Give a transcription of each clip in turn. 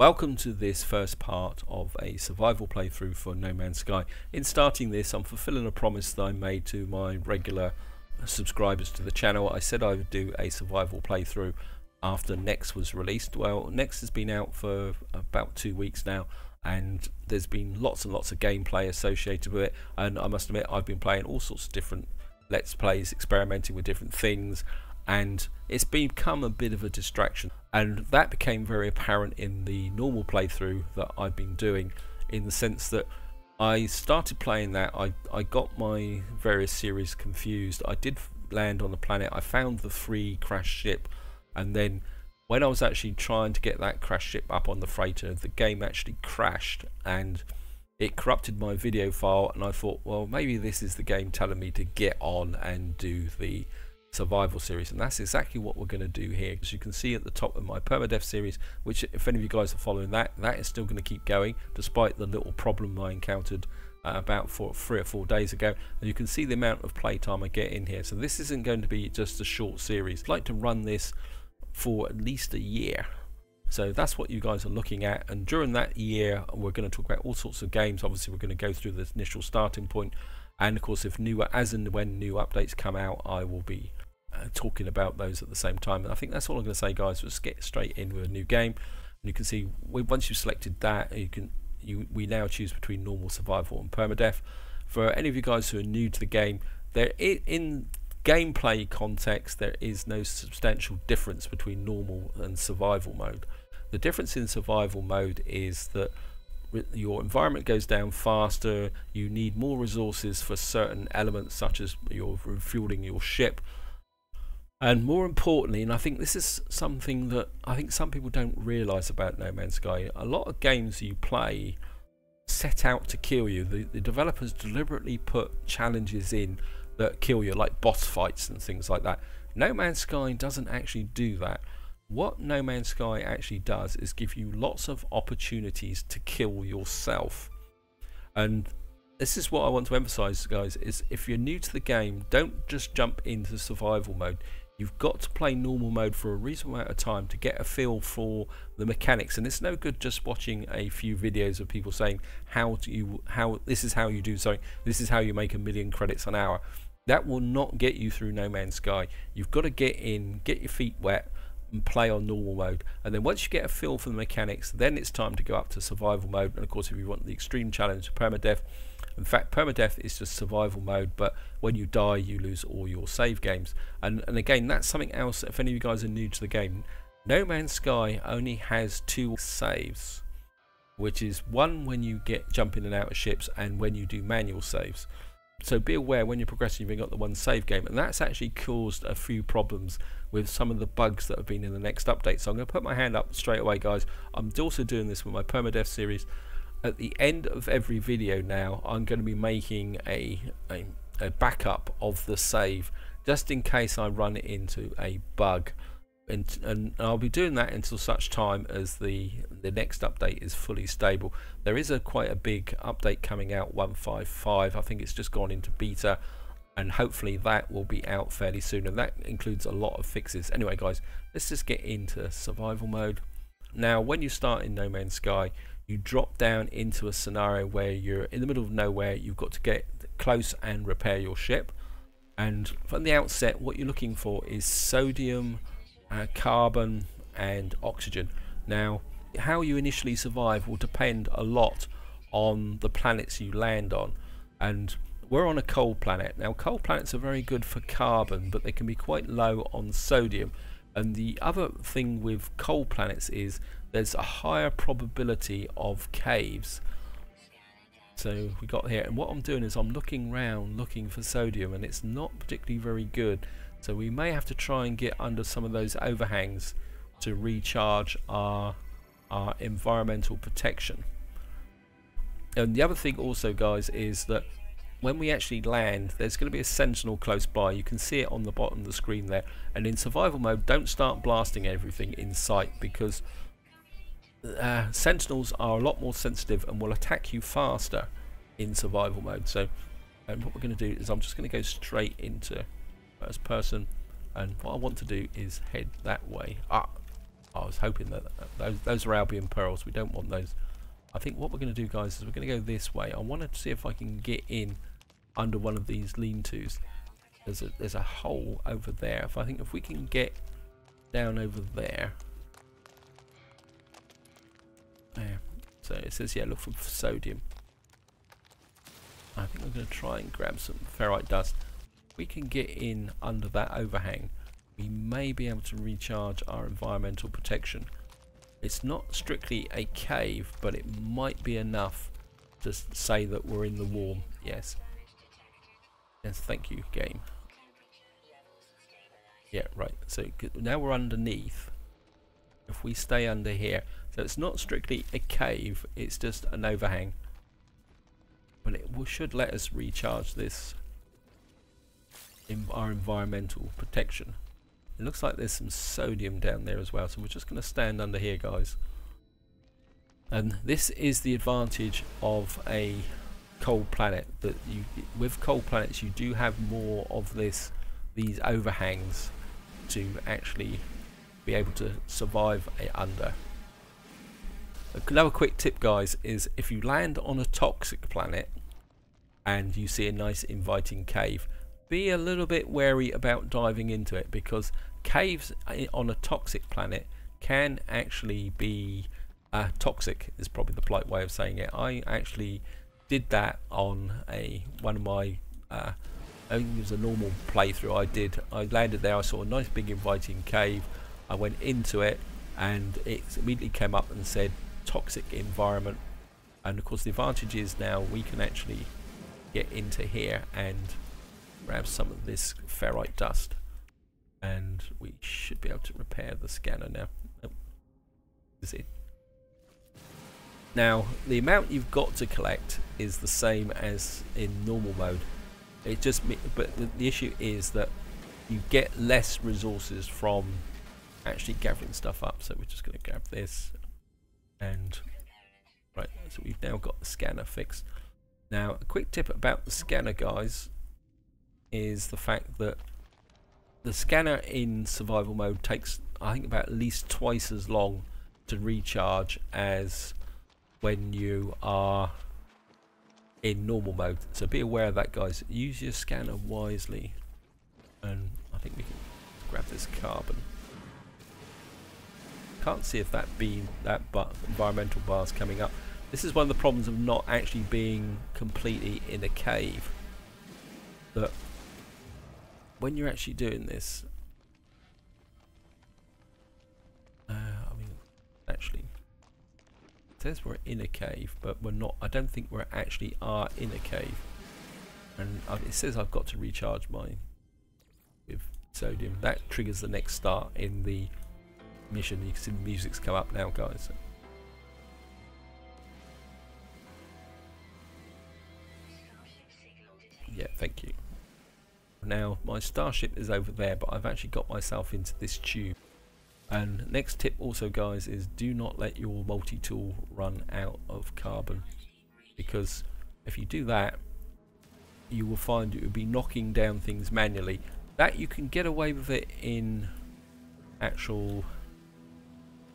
Welcome to this first part of a survival playthrough for No Man's Sky. In starting this, I'm fulfilling a promise that I made to my regular subscribers to the channel. I said I would do a survival playthrough after Next was released. Well, Next has been out for about 2 weeks now, and there's been lots and lots of gameplay associated with it, and I must admit I've been playing all sorts of different Let's Plays, experimenting with different things, and it's become a bit of a distraction, and that became very apparent in the normal playthrough that I've been doing, in the sense that I started playing that, I got my various series confused. I did land on the planet, I found the free crashed ship, and then when I was actually trying to get that crashed ship up on the freighter, the game actually crashed and it corrupted my video file, and I thought, well, maybe this is the game telling me to get on and do the survival series, and that's exactly what we're going to do here. As you can see at the top of my permadeath series, which if any of you guys are following that is still going to keep going despite the little problem I encountered about 3 or 4 days ago, and you can see the amount of playtime I get in here. So this isn't going to be just a short series. I'd like to run this for at least a year, so that's what you guys are looking at, and during that year we're going to talk about all sorts of games. Obviously we're going to go through this initial starting point, and of course if as and when new updates come out, I will be talking about those at the same time. And I think that's all I'm going to say, guys. Let's get straight in with a new game. And you can see once you've selected that, we now choose between normal, survival and permadeath. For any of you guys who are new to the game, in gameplay context there is no substantial difference between normal and survival mode. The difference in survival mode is that your environment goes down faster, you need more resources for certain elements such as you're refueling your ship, and more importantly, and I think this is something that I think some people don't realise about No Man's Sky, a lot of games you play set out to kill you. The developers deliberately put challenges in that kill you, like boss fights and things like that. No Man's Sky doesn't actually do that. What No Man's Sky actually does is give you lots of opportunities to kill yourself. And this is what I want to emphasize, guys, is if you're new to the game, don't just jump into survival mode. You've got to play normal mode for a reasonable amount of time to get a feel for the mechanics, and it's no good just watching a few videos of people saying this is how you do something, this is how you make 1 million credits an hour. That will not get you through No Man's Sky. You've got to get in, get your feet wet, and play on normal mode, and then once you get a feel for the mechanics, then it's time to go up to survival mode. And of course, if you want the extreme challenge, permadeath. In fact, permadeath is just survival mode, but when you die you lose all your save games, and again, that's something else. If any of you guys are new to the game, No Man's Sky only has 2 saves, which is one when you jump in and out of ships and when you do manual saves. So be aware when you're progressing, you've got the 1 save game, and that's actually caused a few problems with some of the bugs that have been in the next update. So I'm going to put my hand up straight away, guys. I'm also doing this with my permadeath series. At the end of every video now, I'm going to be making a backup of the save, just in case I run into a bug, and I'll be doing that until such time as the next update is fully stable. There is quite a big update coming out, 1.55. I think it's just gone into beta, and hopefully that will be out fairly soon, and that includes a lot of fixes. Anyway, guys, let's just get into survival mode. Now, when you start in No Man's Sky, you drop down into a scenario where you're in the middle of nowhere. You've got to get close and repair your ship, and from the outset what you're looking for is sodium, carbon and oxygen. Now, how you initially survive will depend a lot on the planets you land on, and we're on a cold planet. Now, cold planets are very good for carbon, but they can be quite low on sodium. And the other thing with cold planets is there's a higher probability of caves. So we got here, and what I'm doing is I'm looking round looking for sodium, and it's not particularly very good. So we may have to try and get under some of those overhangs to recharge our environmental protection. And the other thing also, guys, is that when we actually land, there's going to be a sentinel close by. You can see it on the bottom of the screen there. And in survival mode, don't start blasting everything in sight, because sentinels are a lot more sensitive and will attack you faster in survival mode. So what we're going to do is I'm just going to go straight into first person, and what I want to do is head that way up. I was hoping that those are Albion pearls. We don't want those. I think what we're going to do, guys, is we're going to go this way. I want to see if I can get in under one of these lean-tos. There's a hole over there. If we can get down over there. There. So it says, yeah, look for sodium. I think we're going to try and grab some ferrite dust. If we can get in under that overhang, we may be able to recharge our environmental protection. It's not strictly a cave, but it might be enough to say that we're in the warm. Yes. Yes, thank you, game. Yeah, right. So now we're underneath. If we stay under here, so it's not strictly a cave, it's just an overhang. But it should let us recharge this in our environmental protection. It looks like there's some sodium down there as well, so we're just going to stand under here, guys. And this is the advantage of a cold planet, that with cold planets you do have more of these overhangs to actually be able to survive under. Another quick tip, guys, is if you land on a toxic planet and you see a nice inviting cave, be a little bit wary about diving into it, because caves on a toxic planet can actually be toxic, is probably the polite way of saying it. I actually did that on one of my I think it was a normal playthrough I landed there, I saw a nice big inviting cave, I went into it and it immediately came up and said toxic environment, and of course the advantage is now we can actually get into here and grab some of this ferrite dust, and we should be able to repair the scanner now. Nope. Is it? Now the amount you've got to collect is the same as in normal mode. It just, but the issue is that you get less resources from actually gathering stuff up. So we're just going to grab this, and right. So we've now got the scanner fixed. Now a quick tip about the scanner, guys, is the fact that the scanner in survival mode takes, I think, about at least twice as long to recharge as when you are in normal mode. So be aware of that, guys. Use your scanner wisely. And I think we can grab this carbon. Can't see if that environmental bar is coming up. This is one of the problems of not actually being completely in a cave. That when you're actually doing this, I mean, actually, it says we're in a cave, but we're not. I don't think we're actually in a cave. And it says I've got to recharge mine with sodium. That triggers the next start in the mission. You can see the music's come up now, guys. Yeah, thank you. Now my starship is over there, but I've actually got myself into this tube. And next tip also, guys, is do not let your multi-tool run out of carbon, because if you do that you will find it will be knocking down things manually. That you can get away with it in actual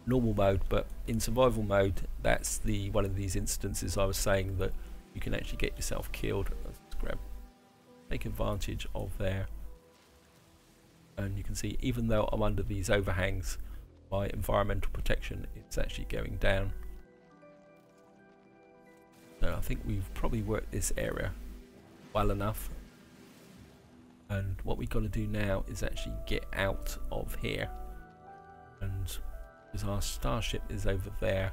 normal mode, but in survival mode that's the one of these instances I was saying that you can actually get yourself killed. Let's grab, take advantage of there, and you can see even though I'm under these overhangs, my environmental protection is actually going down. So I think we've probably worked this area well enough, and what we've got to do now is actually get out of here, and because our starship is over there.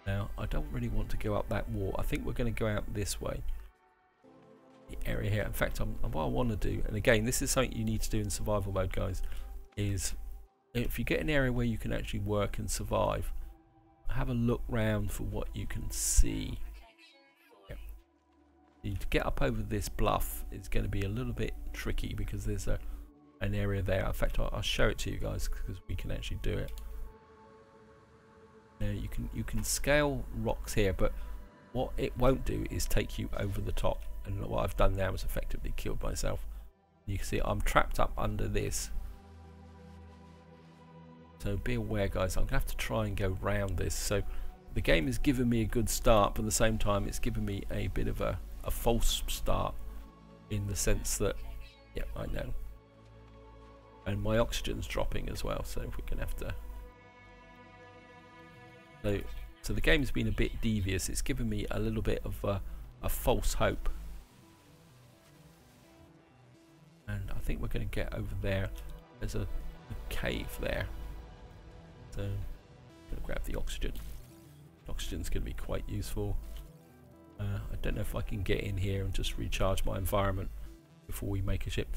Now I don't really want to go up that wall. I think we're going to go out this way, the area here. In fact, what I want to do, and again this is something you need to do in survival mode, guys, is if you get an area where you can actually work and survive, have a look round for what you can see. Yep. To get up over this bluff is going to be a little bit tricky because there's an area there. In fact, I'll show it to you guys because we can actually do it. Now you can scale rocks here, but what it won't do is take you over the top. And what I've done now is effectively killed myself. You can see I'm trapped up under this. So be aware, guys, I'm going to have to try and go round this. So the game has given me a good start, but at the same time it's given me a bit of a false start, in the sense that, yeah, I know. And my oxygen's dropping as well, so we're going to have to... So the game's been a bit devious. It's given me a little bit of a false hope. And I think we're going to get over there. There's a cave there. So I'm going to grab the oxygen. Oxygen's going to be quite useful. I don't know if I can get in here and just recharge my environment before we make a ship.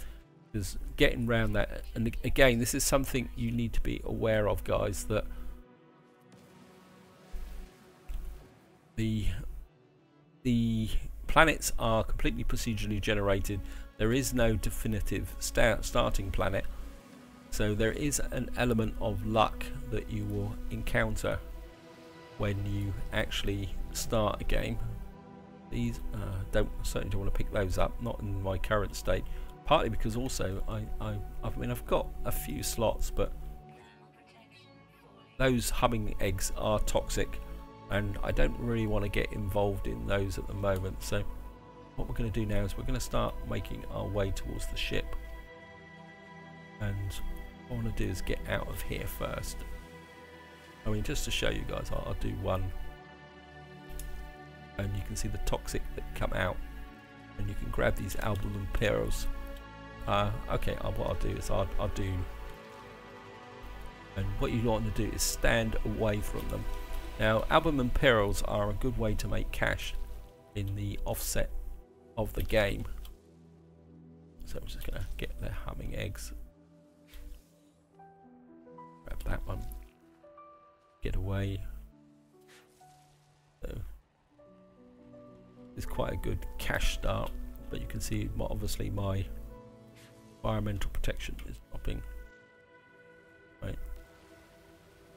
Because getting around that, and again, this is something you need to be aware of, guys, that the planets are completely procedurally generated. There is no definitive starting planet, so there is an element of luck that you will encounter when you actually start a game. These certainly don't want to pick those up, not in my current state. Partly because also I mean I've got a few slots, but those humming eggs are toxic, and I don't really want to get involved in those at the moment. So what we're going to do now is we're going to start making our way towards the ship, and what I want to do is get out of here first. I mean, just to show you guys, I'll do one, and you can see the toxic that come out, and you can grab these albumin pearls. Okay, what I'll do is I'll do, and what you want to do is stand away from them. Now, albumin pearls are a good way to make cash in the offset of the game. So I'm just going to get the humming eggs. Grab that one. Get away. So it's quite a good cash start, but you can see obviously my environmental protection is dropping. Right.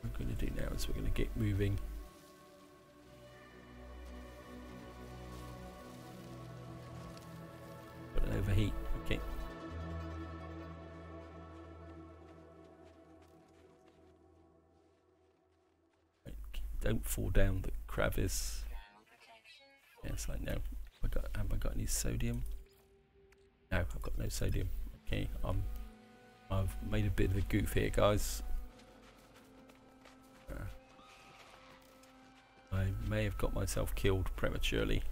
What we're going to do now is we're going to get moving. Got an overheat. Okay. Right. Don't fall down the crevice. Yes, I know. Have I got any sodium? No, I've got no sodium. Okay, I've made a bit of a goof here, guys. I may have got myself killed prematurely.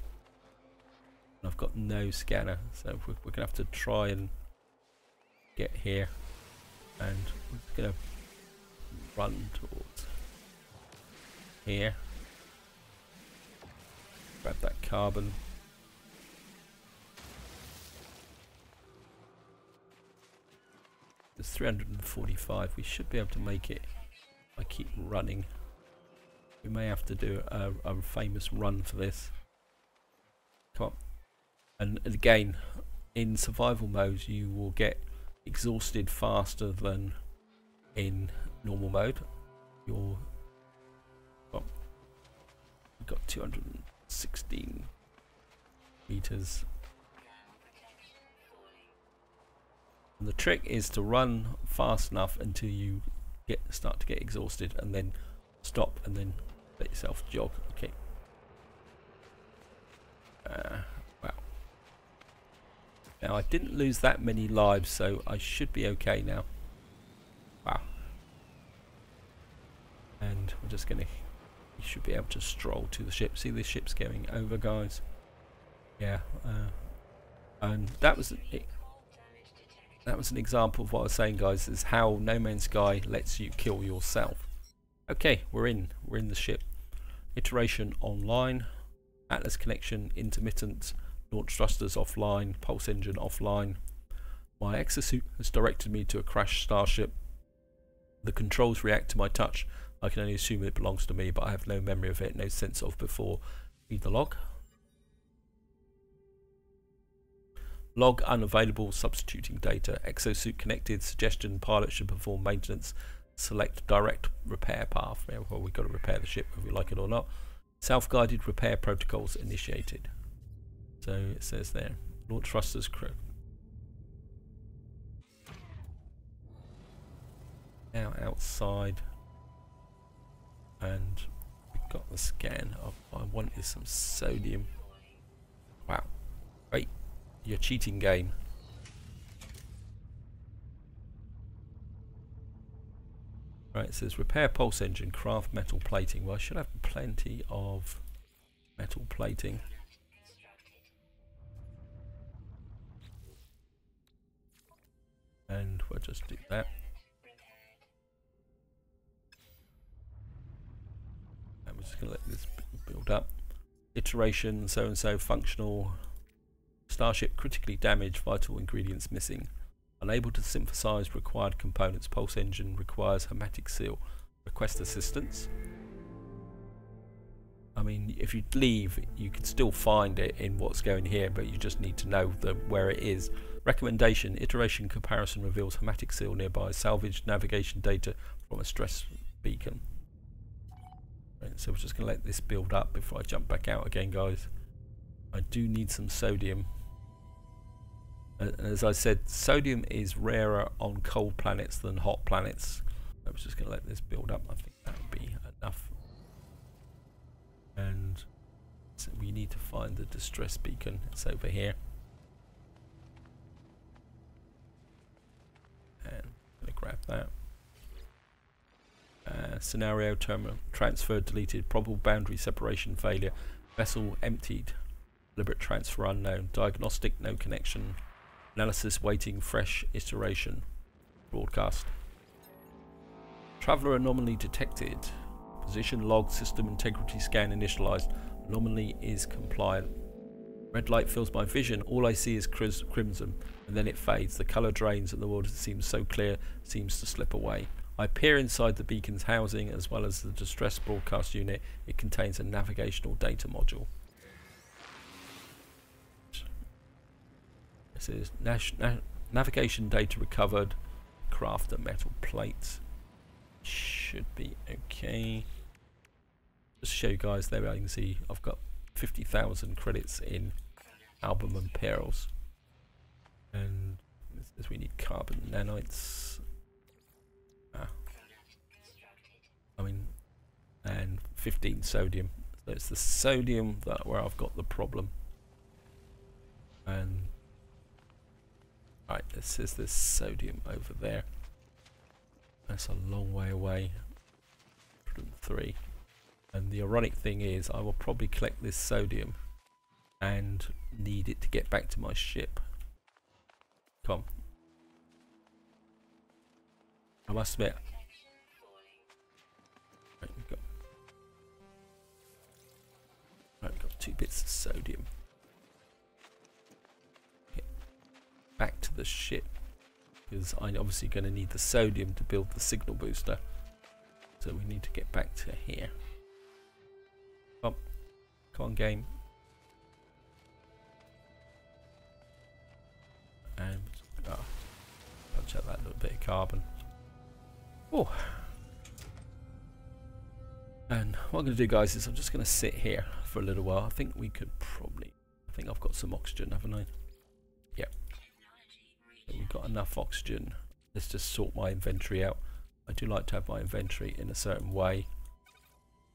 And I've got no scanner, so we're going to have to try and get here. And we're going to run towards here. Grab that carbon. There's 345. We should be able to make it. I keep running. We may have to do a famous run for this. Come on. And again, in survival mode, you will get exhausted faster than in normal mode. We've got 216 meters. And the trick is to run fast enough until you start to get exhausted, and then stop, and then let yourself jog. Okay. Wow. Now I didn't lose that many lives, so I should be okay now. Wow. And we're just gonna. You should be able to stroll to the ship. See, the ship's going over, guys. Yeah. And that was it. That was an example of what I was saying, guys, is how No Man's Sky lets you kill yourself. Okay, we're in the ship. Iteration online, Atlas connection intermittent, launch thrusters offline, pulse engine offline. My exosuit has directed me to a crashed starship. The controls react to my touch. I can only assume it belongs to me, but I have no memory of it, no sense of before. Read the log. Log unavailable, substituting data. Exosuit connected, suggestion pilot should perform maintenance. Select direct repair path. Well, we've got to repair the ship whether we like it or not. Self-guided repair protocols initiated. So it says there, launch thrusters crew. Now outside, and we've got the scan. I wanted some sodium. Wow. Wait, you're cheating game. Right, it says repair pulse engine, craft metal plating. Well, I should have plenty of metal plating. And we'll just do that. And we're just going to let this build up. Iteration, so and so, functional. Starship critically damaged, vital ingredients missing. Unable to synthesize required components. Pulse engine requires hermetic seal. Request assistance. I mean, if you leave, you can still find it in what's going here, but you just need to know where it is. Recommendation: iteration comparison reveals hermetic seal nearby. Salvage navigation data from a stress beacon. Right, so we're just going to let this build up before I jump back out again, guys. I do need some sodium. As I said, sodium is rarer on cold planets than hot planets. I was just going to let this build up. I think that would be enough. And so we need to find the distress beacon. It's over here. And I'm going to grab that. Scenario terminal transferred, deleted. Probable boundary separation failure. Vessel emptied. Deliberate transfer unknown. Diagnostic no connection. Analysis waiting, fresh iteration. Broadcast. Traveller anomaly detected. Position log, system integrity scan initialized. Anomaly is compliant. Red light fills my vision. All I see is crimson, and then it fades. The colour drains and the water seems so clear, seems to slip away. I peer inside the beacon's housing as well as the distress broadcast unit. It contains a navigational data module. This is navigation data recovered. Craft a metal plate. Should be okay. Just to show you guys there, I can see I've got 50,000 credits in album and perils. And this is, we need carbon nanites. And 15 sodium. So it's the sodium where I've got the problem. And right, it says there's sodium over there. That's a long way away. 103. And the ironic thing is, I will probably collect this sodium and need it to get back to my ship. Come on. I must admit. Right, we've got 2 bits of sodium. Get back to the ship. Because I'm obviously going to need the sodium to build the signal booster. So we need to get back to here. Come on, game. And punch out that little bit of carbon. Oh. And what I'm going to do, guys, is I'm just going to sit here for a little while. I think we could probably. I think I've got some oxygen, haven't I? Yep. We've got enough oxygen. Let's just sort my inventory out. I do like to have my inventory in a certain way.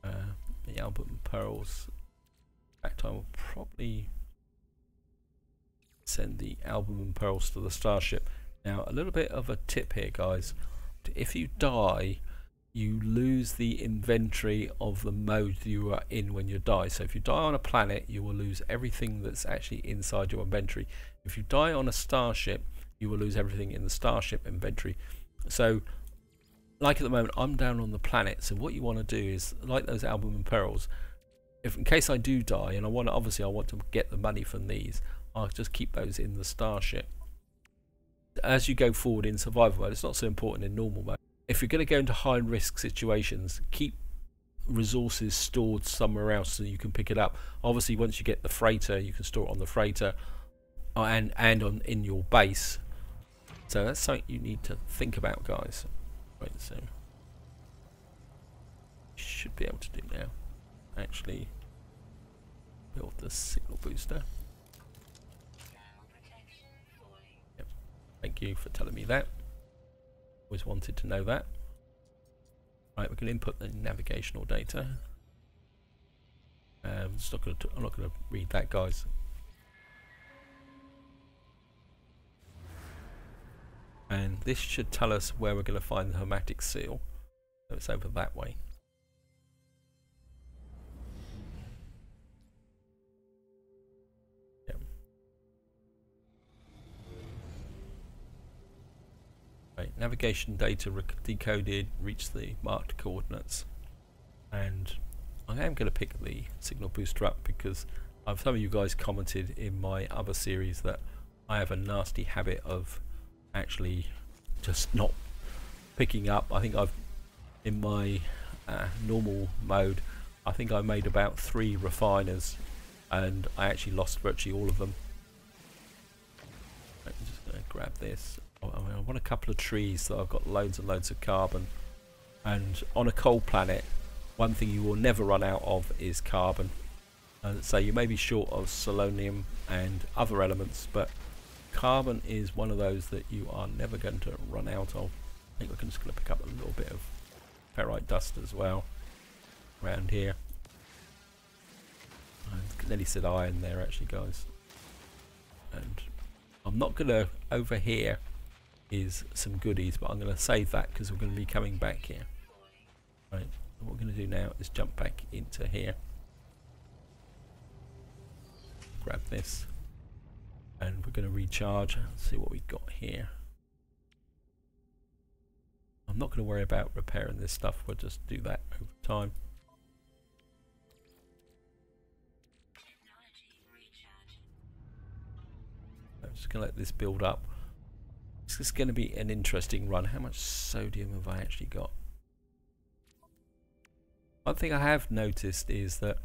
The album and pearls. In fact, I will probably send the album and pearls to the starship. Now, a little bit of a tip here, guys. If you die, you lose the inventory of the mode you are in when you die. So if you die on a planet, you will lose everything that's actually inside your inventory. If you die on a starship, you will lose everything in the starship inventory. So like at the moment, I'm down on the planet, so what you want to do is, like those album and pearls, if in case I do die, and I want to get the money from these, I'll just keep those in the starship. As you go forward in survival mode, it's not so important in normal mode. If you're going to go into high risk situations, keep resources stored somewhere else so you can pick it up. Obviously, once you get the freighter, you can store it on the freighter and in your base. So that's something you need to think about, guys. Right, so should be able to do now. Actually, build the signal booster. Yep. Thank you for telling me that. Always wanted to know that. Right, we're going to input the navigational data. I'm not going to read that, guys. And this should tell us where we're going to find the hermetic seal. So it's over that way. Yep. Right, navigation data decoded, reached the marked coordinates. And I am going to pick the signal booster up because some of you guys commented in my other series that I have a nasty habit of actually just not picking up. I think in my normal mode, I think I made about 3 refiners and I actually lost virtually all of them. I'm just going to grab this. I want a couple of trees so I've got loads and loads of carbon. And on a cold planet, one thing you will never run out of is carbon. So you may be short of selenium and other elements, but carbon is one of those that you are never going to run out of. I think we're just going to pick up a little bit of ferrite dust as well around here. I nearly said iron there actually, guys. And I'm not going to, over here is some goodies, but I'm going to save that because we're going to be coming back here. Right, what we're going to do now is jump back into here. Grab this. And we're going to recharge, see what we've got here. I'm not going to worry about repairing this stuff, we'll just do that over time. I'm just going to let this build up. This is going to be an interesting run. How much sodium have I actually got? One thing I have noticed is that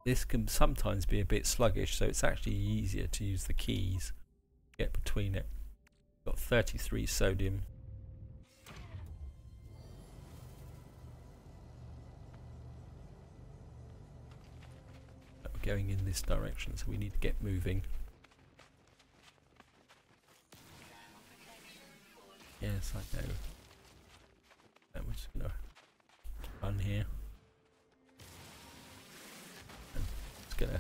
this can sometimes be a bit sluggish, so it's actually easier to use the keys to get between it. Got 33 sodium. We're going in this direction, so we need to get moving. Yes, I know. And we're just going to run here. Gonna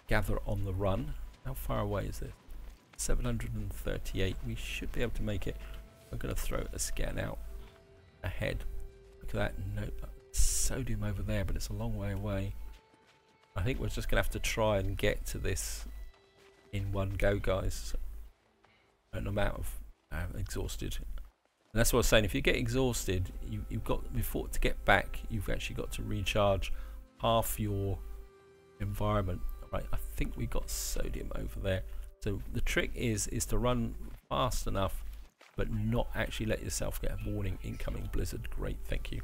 gather on the run. How far away is it? 738. We should be able to make it. I'm gonna throw a scan out ahead. Look at that. No sodium over there, but it's a long way away. I think we're just gonna have to try and get to this in one go, guys. And I'm out of exhausted. And that's what I was saying. If you get exhausted, you've got, before to get back, you've actually got to recharge half your environment. Right, I think we got sodium over there. So the trick is to run fast enough but not actually let yourself get a warning incoming blizzard. Great, thank you.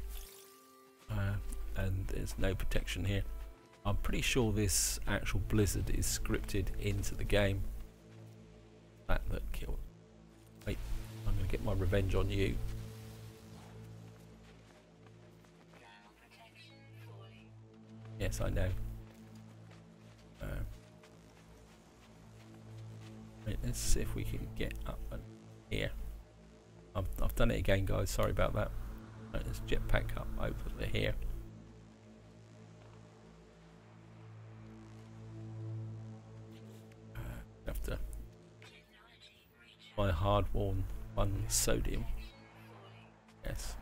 And there's no protection here. I'm pretty sure this actual blizzard is scripted into the game. That killed. Wait, I'm gonna get my revenge on you. Yes, I know. Right, let's see if we can get up here. I've done it again, guys. Sorry about that. Right, let's jetpack up over here. Have to my hard-worn one sodium. Yes.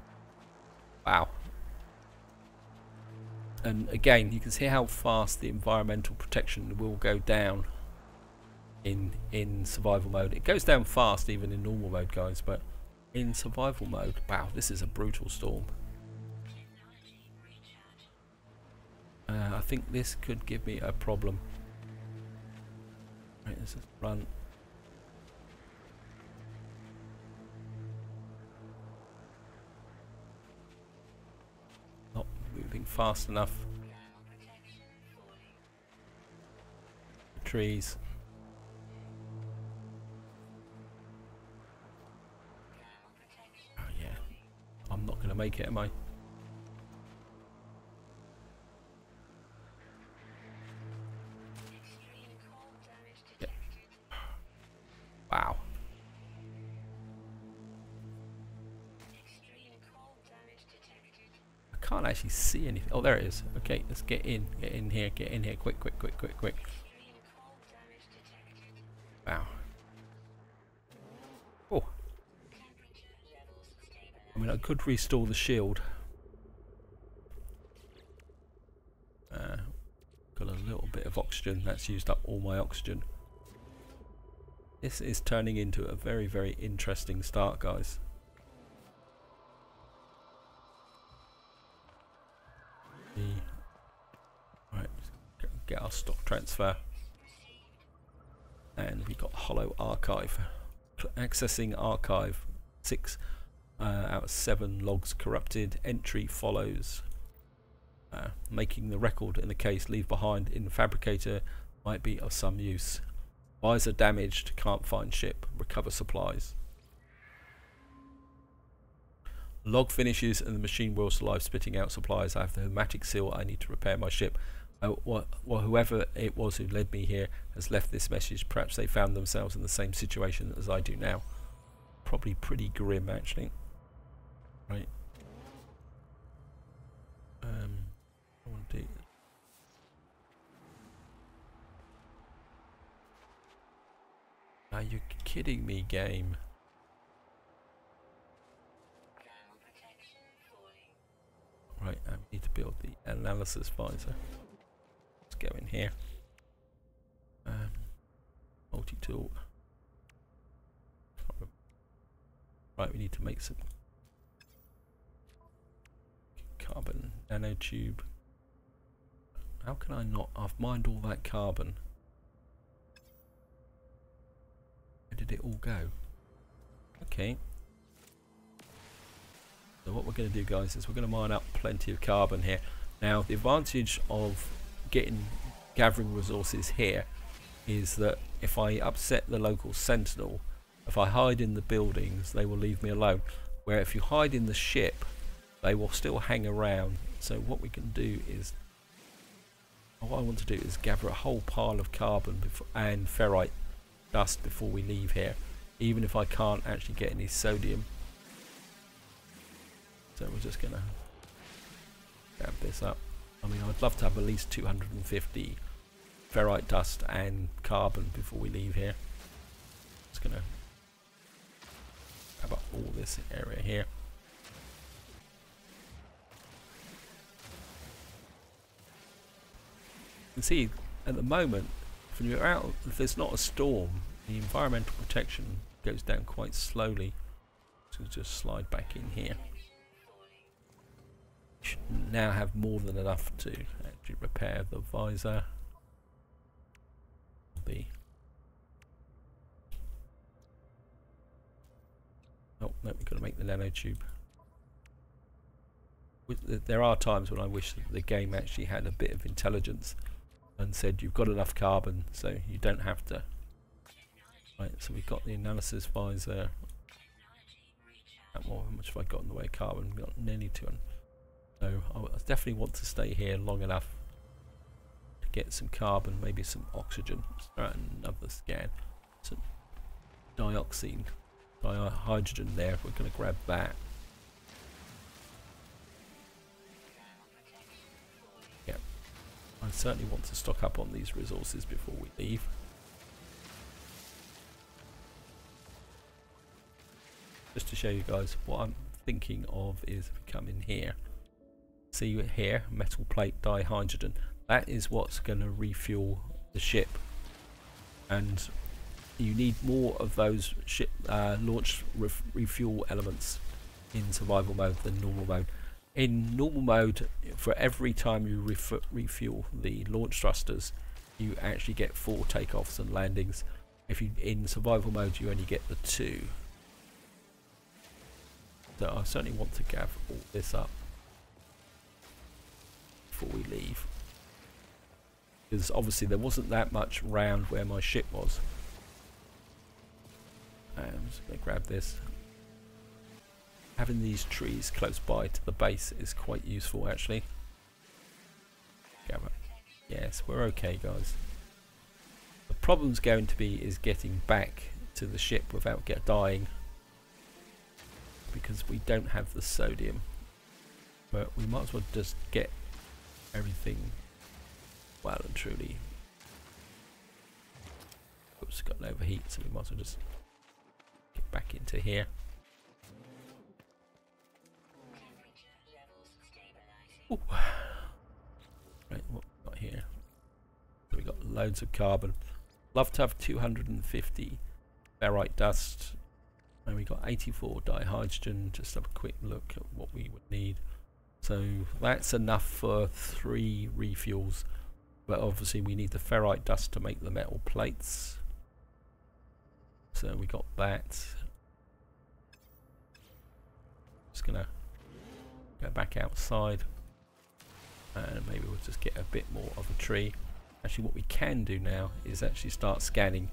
Wow. And again, you can see how fast the environmental protection will go down in survival mode. It goes down fast even in normal mode, guys, but in survival mode, wow, this is a brutal storm. I think this could give me a problem. Right, let's just run. Not moving fast enough. Trees. Oh yeah, I'm not going to make it, am I? Yeah. Wow. can't actually see anything. Oh, there it is. Okay, let's get in here, quick, quick, quick, quick, quick. Wow. Oh. I mean, I could restore the shield. Got a little bit of oxygen. That's used up all my oxygen. This is turning into a very, very interesting start, guys. Right, get our stock transfer. And we got hollow archive. Accessing archive. 6 out of 7 logs corrupted. Entry follows. Making the record in the case leave behind in the fabricator might be of some use. Visor damaged, can't find ship, recover supplies. Log finishes and the machine will survive spitting out supplies. I have the hermetic seal, I need to repair my ship. Well, whoever it was who led me here has left this message. Perhaps they found themselves in the same situation as I do now. Probably pretty grim actually. Right. I want to do. Are you kidding me, game? Right, I need to build the analysis visor. Let's go in here. Multi-tool. Right, we need to make some carbon nanotube. How can I not? I've mined all that carbon. Where did it all go? Okay. So what we're going to do, guys, is we're going to mine up plenty of carbon here. Now, the advantage of gathering resources here is that if I upset the local sentinel, if I hide in the buildings, they will leave me alone. Where if you hide in the ship, they will still hang around. So what we can do is, what I want to do is gather a whole pile of carbon and ferrite dust before we leave here, even if I can't actually get any sodium. So we're just gonna grab this up. I mean, I'd love to have at least 250 ferrite dust and carbon before we leave here. Just gonna grab up all this area here. You can see at the moment, when you're out, if there's not a storm, the environmental protection goes down quite slowly. So just slide back in here. Should now have more than enough to actually repair the visor. Oh, no, we've got to make the nanotube. There are times when I wish that the game actually had a bit of intelligence and said you've got enough carbon, so you don't have to. Right, so we've got the analysis visor. How much have I got in the way of carbon? We've got nearly 200. So I definitely want to stay here long enough to get some carbon, maybe some oxygen. Start another scan. Some dioxine, hydrogen there. We're going to grab that. Yep. I certainly want to stock up on these resources before we leave. Just to show you guys what I'm thinking of is if we come in here. See here, metal plate dihydrogen. That is what's going to refuel the ship, and you need more of those ship launch refuel elements in survival mode than normal mode. In normal mode, for every time you refuel the launch thrusters, you actually get 4 takeoffs and landings. If you in survival mode, you only get the 2. So I certainly want to gather all this up before we leave, because obviously there wasn't that much round where my ship was. And I'm just going to grab this. Having these trees close by to the base is quite useful actually. Gather. Yes, we're okay, guys. The problem's going to be is getting back to the ship without dying, because we don't have the sodium. but we might as well just get everything well and truly. Oops, got an overheat, so we might as well just get back into here. Ooh. Right, what we got here? So we got loads of carbon. Love to have 250 ferrite dust, and we got 84 dihydrogen. Just have a quick look at what we would need. So that's enough for 3 refuels, but obviously we need the ferrite dust to make the metal plates. So we got that. Just gonna go back outside, and maybe we'll just get a bit more of a tree. Actually, what we can do now is actually start scanning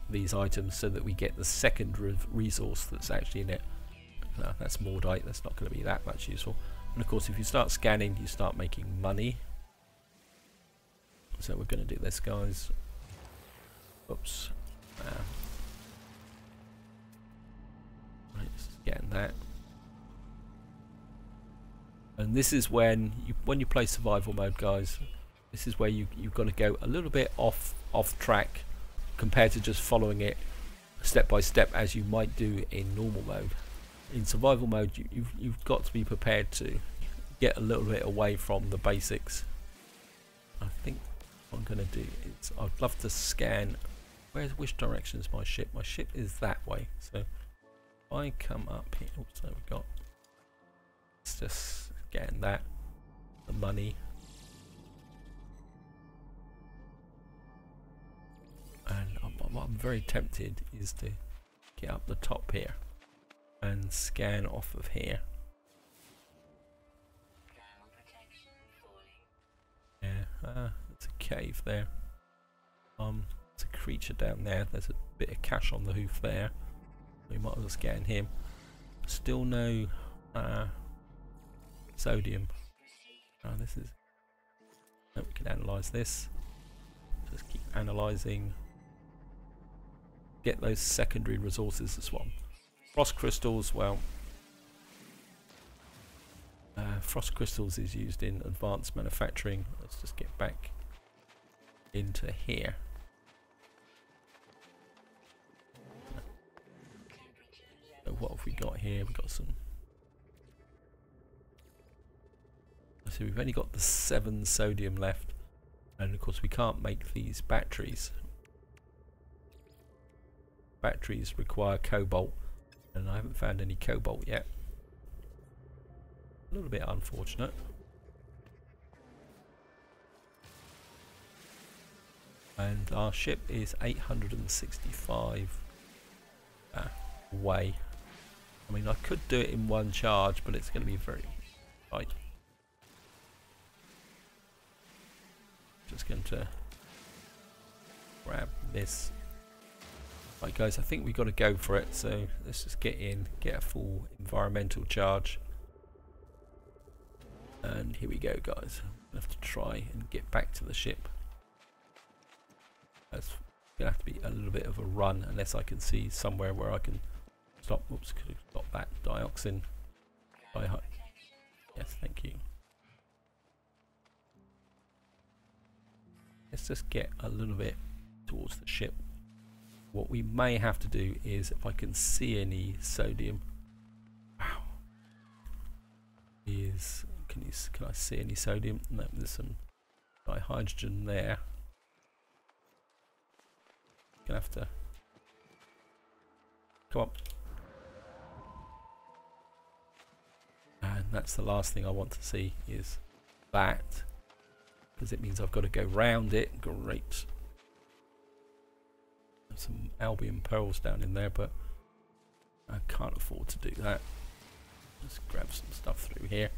these items so that we get the second resource that's actually in it. No, that's Mordite, that's not going to be that much useful. And of course, if you start scanning, you start making money. So we're going to do this, guys. Oops. Right, just scan that. And this is when you play survival mode, guys. This is where you've got to go a little bit off track compared to just following it step by step as you might do in normal mode. In survival mode, you've got to be prepared to get a little bit away from the basics. I think what I'm going to do is I'd love to scan which direction is my ship. My ship is that way. So if I come up here, oops, there we go. Let's just scan that. The money. And what I'm very tempted is to get up the top here and scan off of here. Yeah, there's a cave there. There's a creature down there. There's a bit of cash on the hoof there. We might as well scan him. Still no sodium. Oh, this is. Oh, we can analyze this. Just keep analyzing. Get those secondary resources as well. Frost crystals, well, frost crystals is used in advanced manufacturing. Let's just get back into here. So what have we got here? We've got some. So we've only got the 7 sodium left, and of course we can't make these batteries. Batteries require cobalt, and I haven't found any cobalt yet. A little bit unfortunate. And our ship is 865 away. I mean, I could do it in one charge, but it's going to be very tight. Just going to grab this. Right guys, I think we've got to go for it, so let's just get in, get a full environmental charge. And here we go, guys. I have to try and get back to the ship. That's going to have to be a little bit of a run unless I can see somewhere where I can stop. Oops, could have stopped that dioxin. Yes, thank you. Let's just get a little bit towards the ship. What we may have to do is, if I can see any sodium, wow, can I see any sodium? No, there's some dihydrogen there. Gonna have to come on, and that's the last thing I want to see is that, because it means I've got to go round it. Great. Some albion pearls down in there, but I can't afford to do that. Just grab some stuff through here.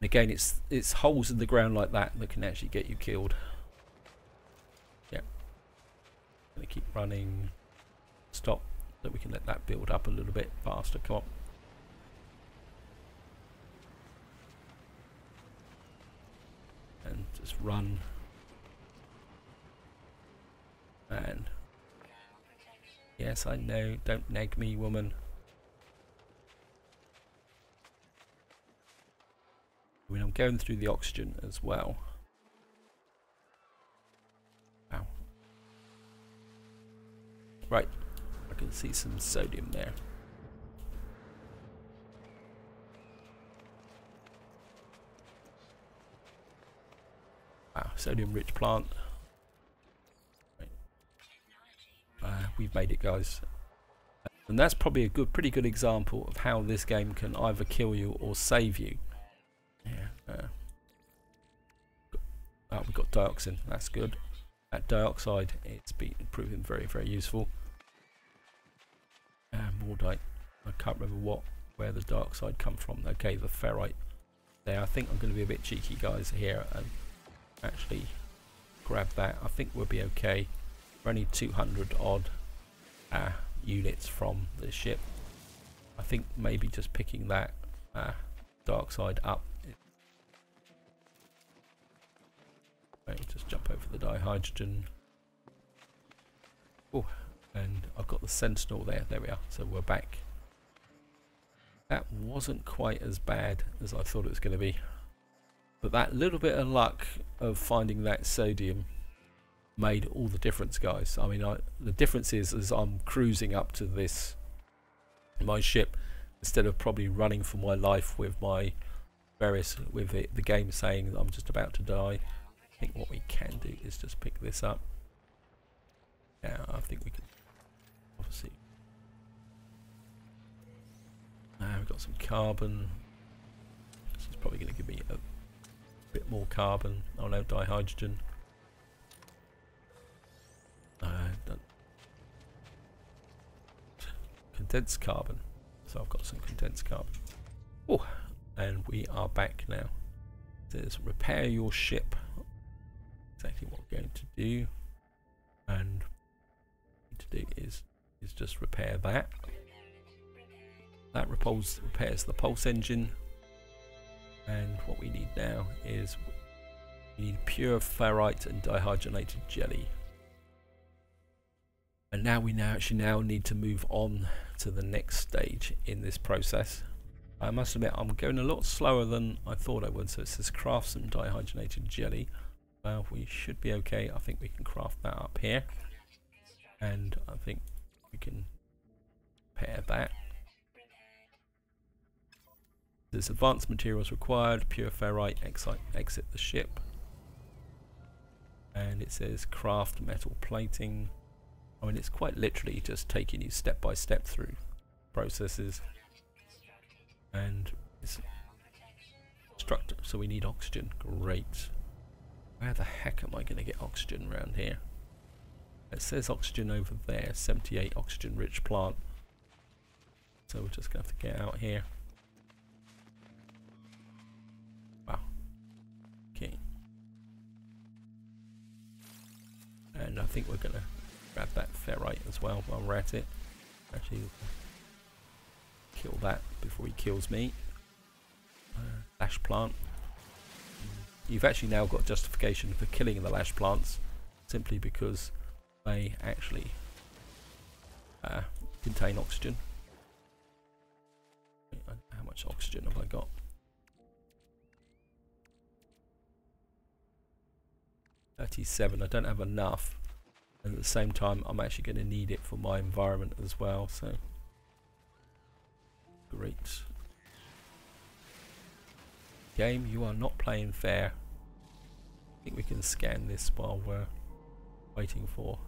And again, it's holes in the ground like that can actually get you killed. Yep. Gonna keep running. Stop, so we can let that build up a little bit faster. Come on. And just run. And yes, I know, don't nag me, woman. I'm going through the oxygen as well. Wow. Right, I can see some sodium there. Wow, sodium rich plant. We've made it, guys. And that's probably a pretty good example of how this game can either kill you or save you. Yeah. Oh, we've got dioxin. That's good. That dioxide, it's been proving very, very useful. Mordite. I can't remember where the dioxide come from. Okay, the ferrite there. I think I'm going to be a bit cheeky, guys, here and actually grab that. I think we'll be okay. We're only 200 odd units from the ship. I think maybe just picking that dioxide up. Just jump over the dihydrogen. Oh, and I've got the sentinel there. There we are. So we're back. That wasn't quite as bad as I thought it was going to be. But that little bit of luck of finding that sodium made all the difference, guys. I mean, the difference is as I'm cruising up to my ship, instead of probably running for my life with my the game saying I'm just about to die. I think what we can do is just pick this up. Yeah, I think we can obviously. We've got some carbon. This is probably going to give me a bit more carbon. Oh no, dihydrogen. Condensed carbon. So I've got some condensed carbon. Oh, and we are back now. It says repair your ship. Exactly what we're going to do, and what we need to do is just repair that. That repairs the pulse engine, and what we need now is we need pure ferrite and dihydrogenated jelly. And now we actually need to move on to the next stage in this process. I must admit I'm going a lot slower than I thought I would. So it says craft some dihydrogenated jelly. We should be okay. I think we can craft that up here, and I think we can pair that. There's advanced materials required, pure ferrite, exit the ship, and it says craft metal plating. I mean, it's quite literally just taking you step by step through processes, and it's structure. So we need oxygen. Great. Where the heck am I going to get oxygen around here? It says oxygen over there, 78 oxygen rich plant. So we're just going to have to get out here. Wow. Okay. And I think we're going to grab that ferrite as well while we're at it. Actually, kill that before he kills me. Lash plant. You've actually now got justification for killing the lash plants simply because they actually contain oxygen. How much oxygen have I got? $37. I don't have enough, and at the same time I'm actually going to need it for my environment as well, so great. Game, you are not playing fair. I think we can scan this while we're waiting for.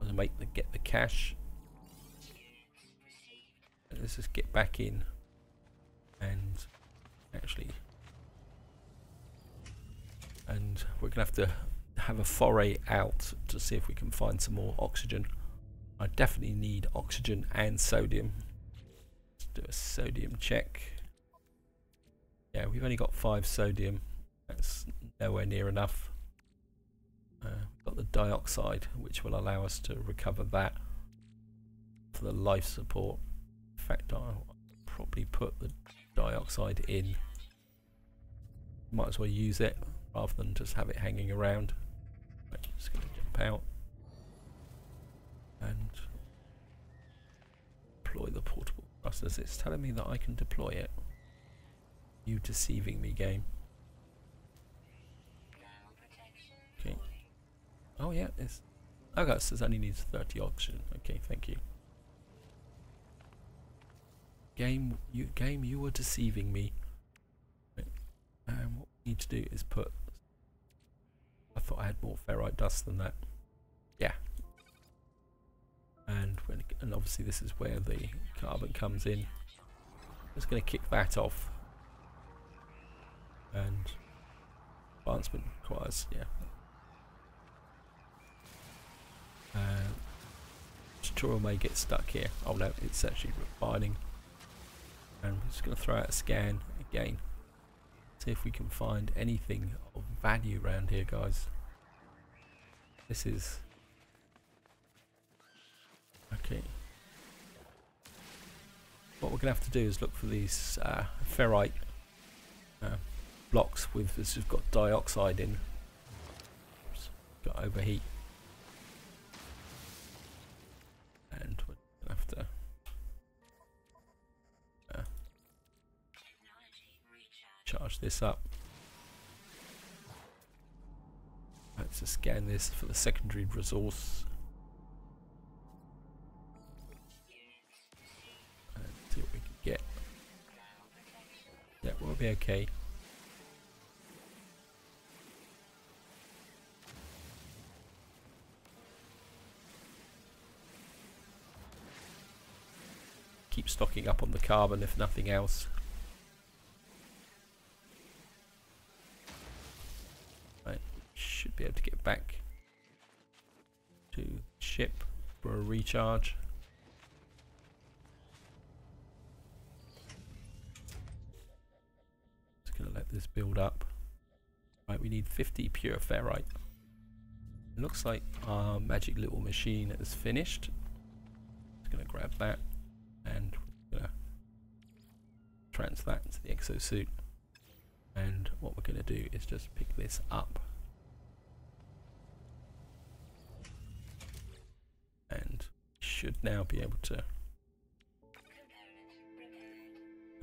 I'm gonna get the cash. And let's just get back in and actually, and we're gonna have a foray out to see if we can find some more oxygen. I definitely need oxygen and sodium. Let's do a sodium check. Yeah, we've only got 5 sodium. That's nowhere near enough. We've got the dioxide, which will allow us to recover that for the life support. In fact, I'll probably put the dioxide in. Might as well use it rather than just have it hanging around. Right, just going to jump out and deploy the portable thrusters. It's telling me that I can deploy it. You deceiving me, game. Okay. Oh yeah, it's... Okay, it says only needs 30 oxygen. Okay, thank you. Game, you were deceiving me. Right. And what we need to do is put... I thought I had more ferrite dust than that. Yeah. And obviously this is where the carbon comes in. Just going to kick that off. And advancement requires, yeah. Tutorial may get stuck here. Oh no, it's actually refining. And we're just going to throw out a scan again. See if we can find anything of value around here, guys. This is... Okay. What we're going to have to do is look for these ferrite blocks with this has got dioxide in. Oops, got overheat. And we're going to have to charge this up. Let's just scan this for the secondary resource. And see what we can get. Yeah, we'll be okay. Keep stocking up on the carbon if nothing else. Right, should be able to get back to the ship for a recharge. Just gonna let this build up. Right, we need 50 pure ferrite. It looks like our magic little machine is finished. Just gonna grab that. And we're going to transfer that into the exosuit. And what we're going to do is just pick this up. And should now be able to...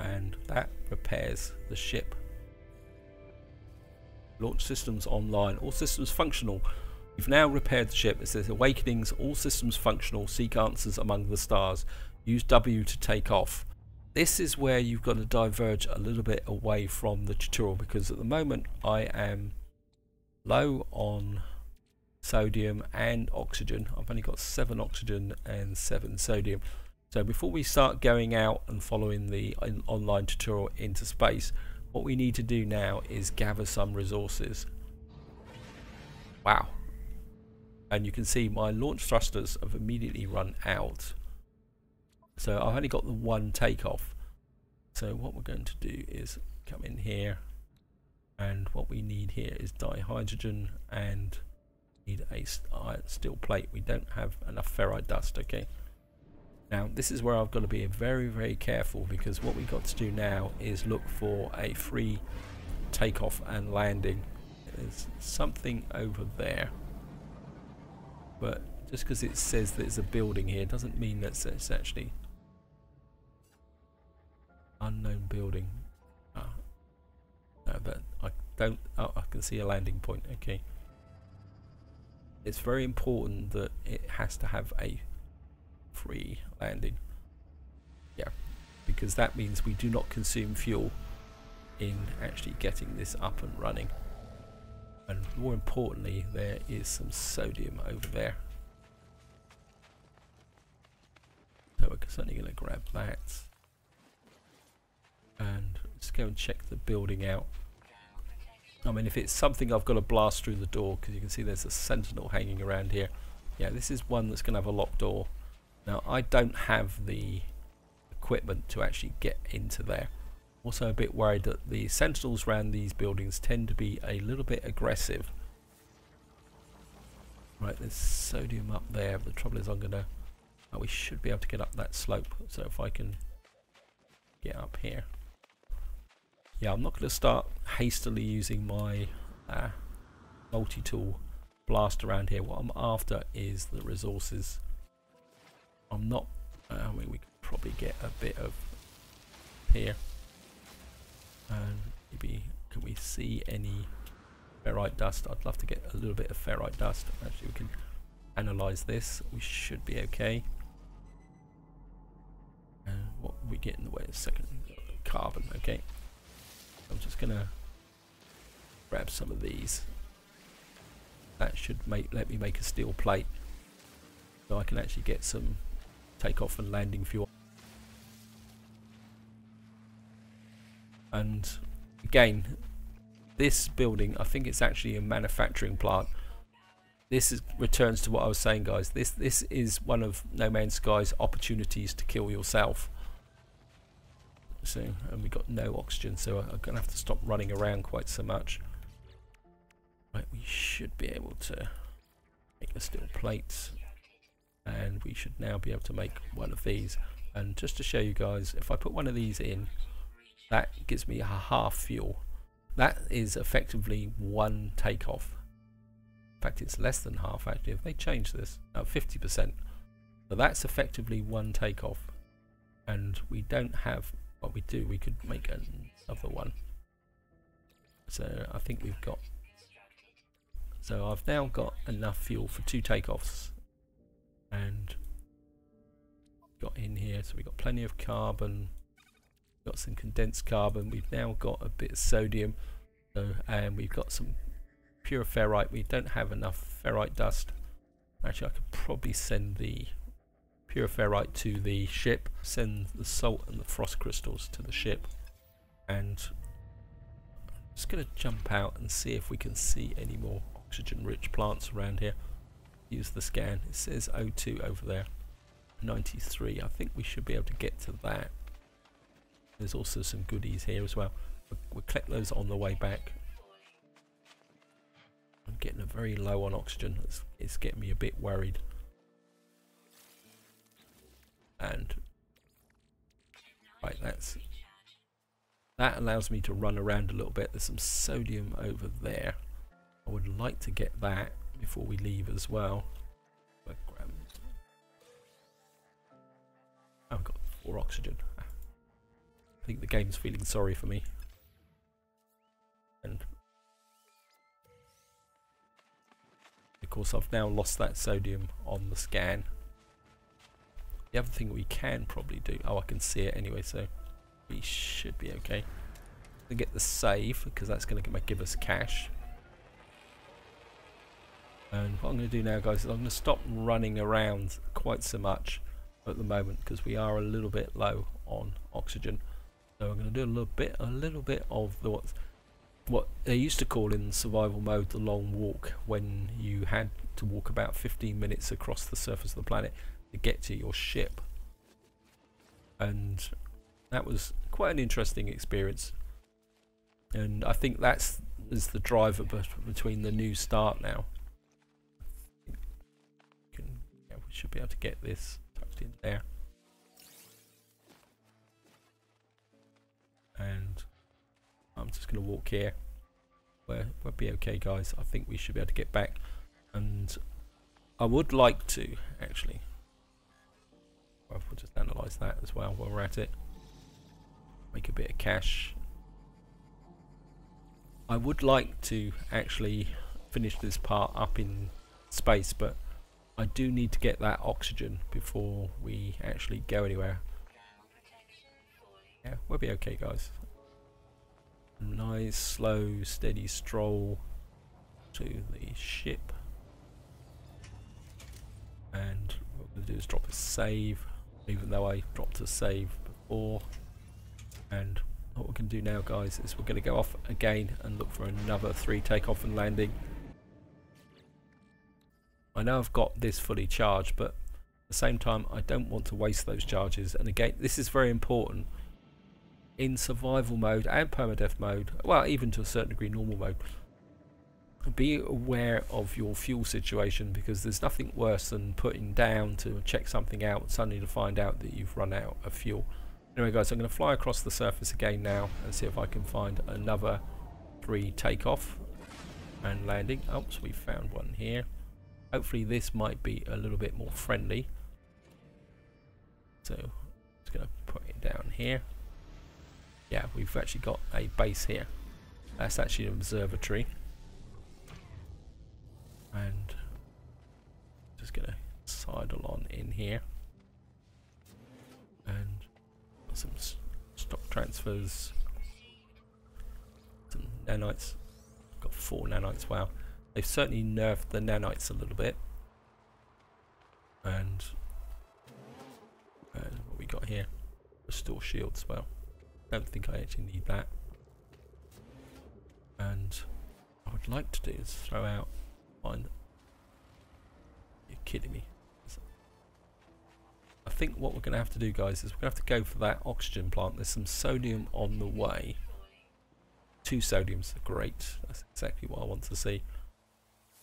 And that repairs the ship. Launch systems online. All systems functional. We've now repaired the ship. It says awakenings, all systems functional, seek answers among the stars. Use W to take off. This is where you've got to diverge a little bit away from the tutorial, because at the moment I am low on sodium and oxygen. I've only got 7 oxygen and 7 sodium. So before we start going out and following the online tutorial into space, what we need to do now is gather some resources. Wow. And you can see my launch thrusters have immediately run out. So I've only got the one takeoff. So what we're going to do is come in here, and what we need here is dihydrogen and need a steel plate. We don't have enough ferrite dust. Okay. Now this is where I've got to be very, very careful, because what we've got to do now is look for a free takeoff and landing. There's something over there, but just because it says there's a building here doesn't mean that it's actually unknown building. No, but I don't. Oh, I can see a landing point. Okay. It's very important that it has to have a free landing. Yeah, because that means we do not consume fuel in actually getting this up and running. And more importantly, there is some sodium over there. So we're certainly going to grab that. And let's go and check the building out. I mean, if it's something I've got to blast through the door, because you can see there's a sentinel hanging around here. Yeah, this is one that's going to have a locked door. Now, I don't have the equipment to actually get into there. Also a bit worried that the sentinels around these buildings tend to be a little bit aggressive. Right, there's sodium up there. The trouble is I'm going to... Oh, we should be able to get up that slope. So if I can get up here. Yeah, I'm not going to start hastily using my multi-tool blast around here. What I'm after is the resources. I'm not I mean, we could probably get a bit of here. And maybe, can we see any ferrite dust? I'd love to get a little bit of ferrite dust. Actually, we can analyze this. We should be okay. And what we get in the way? A second, carbon. Okay. I'm just gonna grab some of these. That should let me make a steel plate, so I can actually get some takeoff and landing fuel. And again, this building, I think it's actually a manufacturing plant. This returns to what I was saying, guys. This is one of No Man's Sky's opportunities to kill yourself. So, and we got no oxygen, so I'm gonna have to stop running around quite so much. Right, we should be able to make the steel plates, and we should now be able to make one of these. And just to show you guys, if I put one of these in, that gives me a half fuel. That is effectively one takeoff. In fact, it's less than half actually. If they change this, 50%. So that's effectively one takeoff. And we don't have what we do. We could make another one. So I think we've got. So I've now got enough fuel for 2 takeoffs. And got in here. So we've got plenty of carbon. Got some condensed carbon. We've now got a bit of sodium, and we've got some pure ferrite. We don't have enough ferrite dust. Actually, I could probably send the pure ferrite to the ship, send the salt and the frost crystals to the ship, and I'm just going to jump out and see if we can see any more oxygen rich plants around here. Use the scan. It says O2 over there, 93. I think we should be able to get to that. There's also some goodies here as well. We'll collect those on the way back. I'm getting a very low on oxygen. It's getting me a bit worried. And right, that allows me to run around a little bit. There's some sodium over there. I would like to get that before we leave as well. I've got 4 oxygen. I think the game's feeling sorry for me. And of course I've now lost that sodium on the scan. The other thing we can probably do, I can see it anyway, so we should be okay. We'll get the save, because that's going to give us cash. And what I'm going to do now, guys, is I'm going to stop running around quite so much at the moment, because we are a little bit low on oxygen. So I'm going to do a little bit of the what they used to call in survival mode the long walk, when you had to walk about 15 minutes across the surface of the planet to get to your ship. And that was quite an interesting experience. And I think that's is the driver between the new start now. Yeah, we should be able to get this tucked in there. And I'm just going to walk here. We'll be okay, guys. I think we should be able to get back. And I would like to, actually. Well, we'll just analyse that as well while we're at it. Make a bit of cash. I would like to actually finish this part up in space, but I do need to get that oxygen before we actually go anywhere. Yeah, we'll be okay, guys. Nice, slow, steady stroll to the ship. And what we're going to do is drop a save, even though I dropped a save before. And what we're going to do now, guys, is we're going to go off again and look for another 3 takeoff and landing. I know I've got this fully charged, but at the same time I don't want to waste those charges. And again, this is very important in survival mode and permadeath mode, well, even to a certain degree normal mode. Be aware of your fuel situation, because there's nothing worse than putting down to check something out suddenly to find out that you've run out of fuel. Anyway, guys, I'm going to fly across the surface again now and see if I can find another 3 takeoff and landing. Oh, so we found one here. Hopefully this might be a little bit more friendly. So just going to put it down here. Yeah, we've actually got a base here. That's actually an observatory. And just going to sidle on in here. And some stock transfers. Some nanites. Got 4 nanites, wow. They've certainly nerfed the nanites a little bit. And what we got here? Restore shields, well. Don't think I actually need that. And what I would like to do is throw out mine. You're kidding me. I think what we're going to have to do, guys, is we're going to have to go for that oxygen plant. There's some sodium on the way. 2 sodiums are great. That's exactly what I want to see.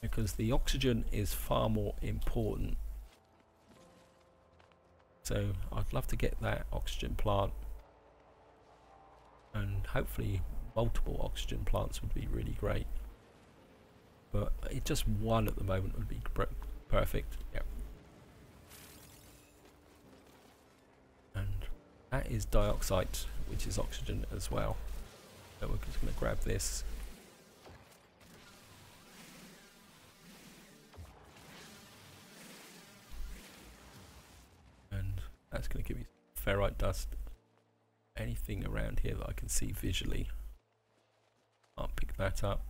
Because the oxygen is far more important. So I'd love to get that oxygen plant. And hopefully multiple oxygen plants would be really great. But just one at the moment would be perfect. Yep. And that is dioxide, which is oxygen as well. So we're just going to grab this. And that's going to give me ferrite dust. Anything around here that I can see visually, I'll pick that up.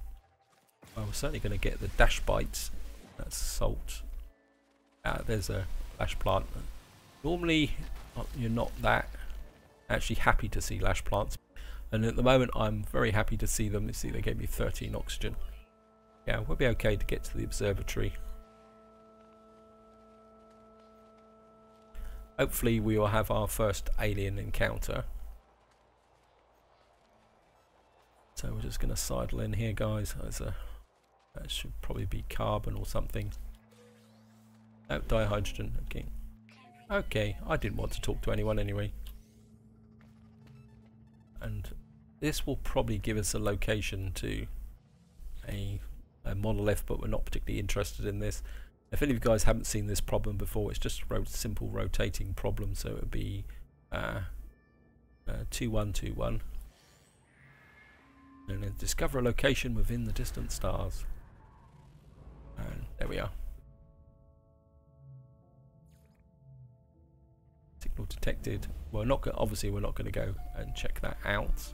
Well, we're certainly going to get the dash bites. That's salt. There's a lash plant. Normally you're not that actually happy to see lash plants, and at the moment I'm very happy to see them. You see they gave me 13 oxygen. Yeah, we'll be okay to get to the observatory. Hopefully we will have our first alien encounter. So we're just going to sidle in here, guys. That should probably be carbon or something. Oh, dihydrogen. Okay. Okay, I didn't want to talk to anyone anyway. And this will probably give us a location to a monolith, but we're not particularly interested in this. If any of you guys haven't seen this problem before, it's just a simple rotating problem. So it would be 2121. And then discover a location within the distant stars. And there we are. Signal detected. Well, obviously we're not going to go and check that out.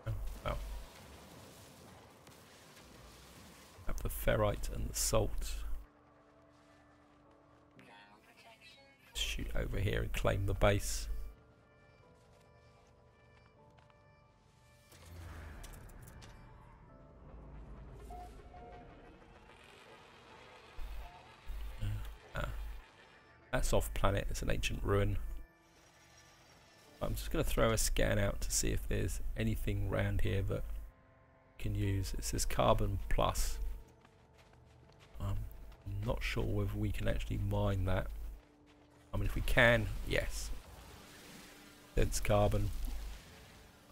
Oh, well. Have the ferrite and the salt. Shoot over here and claim the base. That's off planet. It's an ancient ruin. I'm just going to throw a scan out to see if there's anything around here that we can use. It says carbon plus. I'm not sure whether we can actually mine that. I mean, if we can, yes. Dense carbon.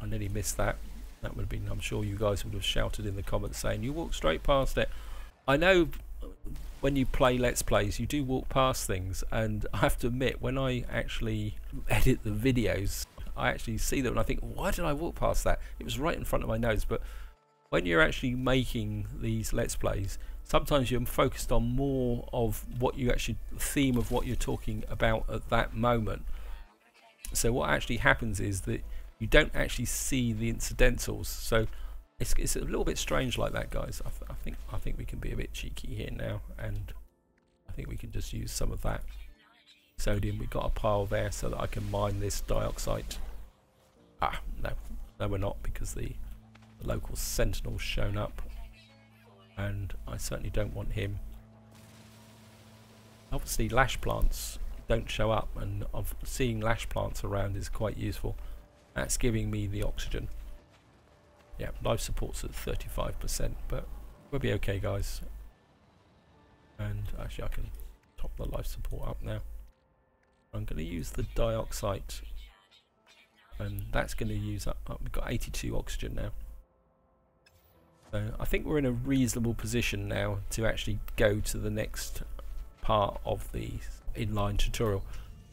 I nearly missed that. That would have been, I'm sure you guys would have shouted in the comments saying, you walked straight past it. I know when you play Let's Plays, you do walk past things, and I have to admit, when I actually edit the videos, I actually see them and I think, why did I walk past that? It was right in front of my nose. But when you're actually making these Let's Plays, sometimes you're focused on more of what you actually, the theme of what you're talking about at that moment. So what actually happens is that you don't actually see the incidentals. So it's a little bit strange like that, guys. I think we can be a bit cheeky here now, and I think we can just use some of that sodium. We've got a pile there so that I can mine this dioxide. No we're not, because the local sentinel's shown up, and I certainly don't want him. Obviously lash plants don't show up, and seeing lash plants around is quite useful. That's giving me the oxygen. Yeah, life support's at 35%, but we'll be okay, guys. And actually I can top the life support up now. I'm going to use the dioxide and that's going to use up, we've got 82 oxygen now. So I think we're in a reasonable position now to actually go to the next part of the inline tutorial.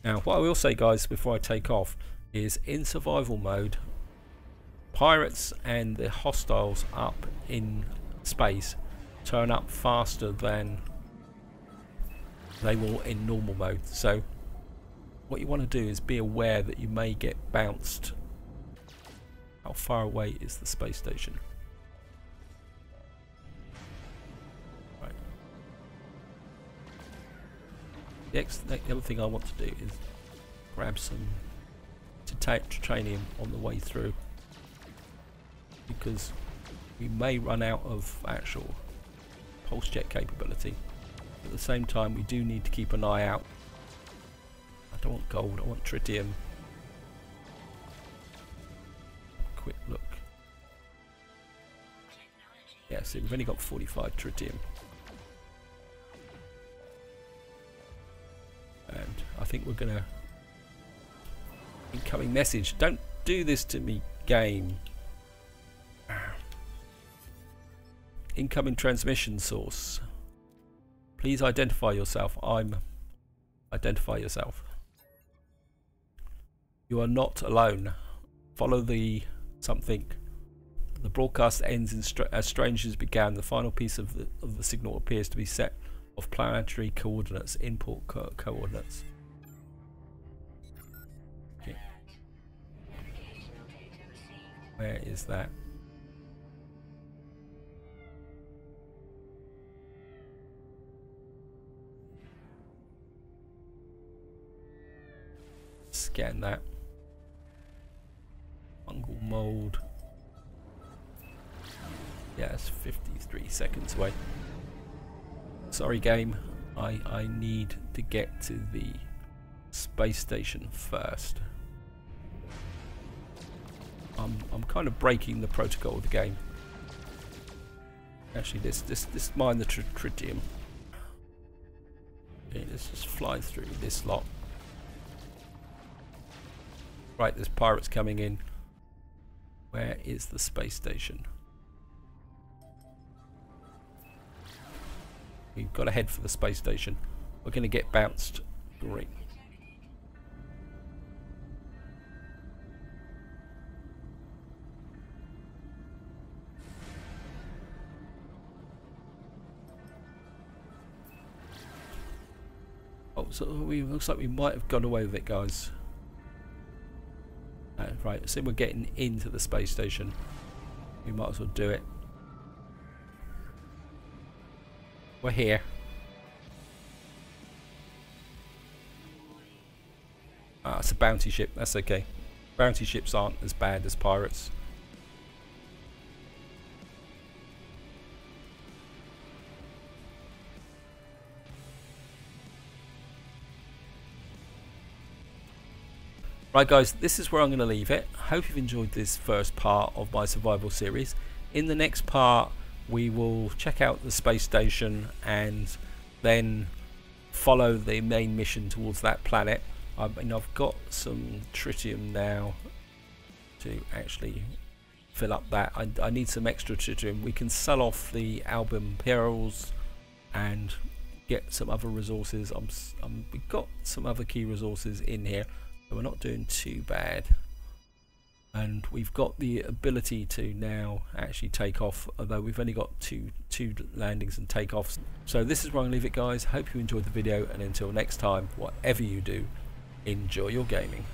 Now what I will say, guys, before I take off, is in survival mode, pirates and the hostiles up in space turn up faster than they will in normal mode. So what you want to do is be aware that you may get bounced. How far away is the space station? Right. The other thing I want to do is grab some titanium on the way through, because we may run out of actual pulse jet capability. At the same time, we do need to keep an eye out. I don't want gold, I want tritium. Quick look. Yeah, see, we've only got 45 tritium. And I think we're gonna... Incoming message. Don't do this to me, game. Incoming transmission source. Please identify yourself. Identify yourself. You are not alone. Follow the something. The broadcast ends in as strange as began. The final piece of the signal appears to be set of planetary coordinates, input coordinates. Okay. Where is that? Scan that. Fungal mold. Yeah, it's 53 seconds away. Sorry, game. I need to get to the space station first. I'm kind of breaking the protocol of the game. Actually, this mine the tritium. Okay, let's just fly through this lot. Right, there's pirates coming in. Where is the space station? We've got to head for the space station. We're going to get bounced. Great. Oh, so looks like we might have gone away with it, guys. Right, so we're getting into the space station. We might as well do it. We're here. Ah, it's a bounty ship. That's okay. Bounty ships aren't as bad as pirates. Right, guys, this is where I'm going to leave it. I hope you've enjoyed this first part of my survival series. In the next part, we will check out the space station and then follow the main mission towards that planet. I've got some tritium now to actually fill up that. I need some extra tritium. We can sell off the album perils and get some other resources. We've got some other key resources in here. So we're not doing too bad, and we've got the ability to now actually take off, although we've only got two landings and takeoffs. So this is where I'm going to leave it, guys. Hope you enjoyed the video, and until next time, whatever you do, enjoy your gaming.